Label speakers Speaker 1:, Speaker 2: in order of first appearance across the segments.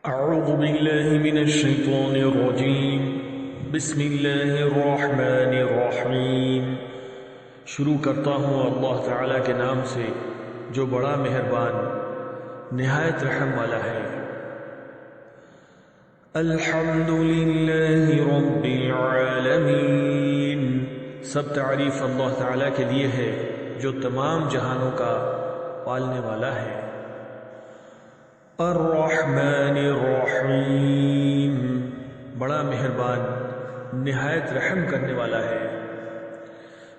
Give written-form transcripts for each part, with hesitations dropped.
Speaker 1: اعوذ باللہ من الشیطان الرجیم بسم اللہ الرحمن الرحیم۔ شروع کرتا ہوں اللہ تعالیٰ کے نام سے جو بڑا مہربان نہایت رحم والا ہے۔ الحمد للہ رب العالمین، سب تعریف اللہ تعالیٰ کے لیے ہے جو تمام جہانوں کا پالنے والا ہے۔ الرحمن الرحیم، بڑا مہربان نہایت رحم کرنے والا ہے۔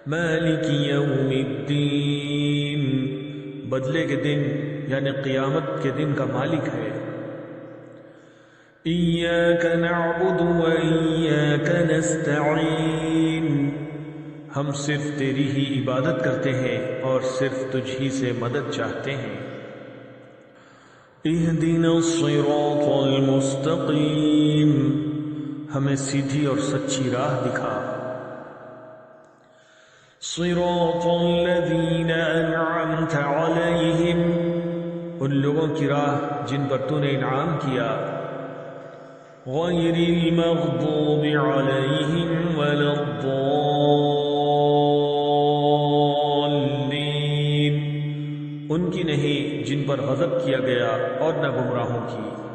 Speaker 1: مالک یوم الدین، بدلے کے دن یعنی قیامت کے دن کا مالک ہے۔ ایاک نعبد و ایاک نستعین، ہم صرف تیری ہی عبادت کرتے ہیں اور صرف تجھ ہی سے مدد چاہتے ہیں۔ اہدنا الصراط المستقیم، ہمیں سیدھی اور سچی راہ دکھا۔ صراط الذین انعمت علیہم، ان لوگوں کی راہ جن پر تو نے انعام کیا۔ غیر المغضوب علیہم ولا الضالین، ان کی نہیں جن پر غضب کیا گیا اور نہ گمراہوں کی۔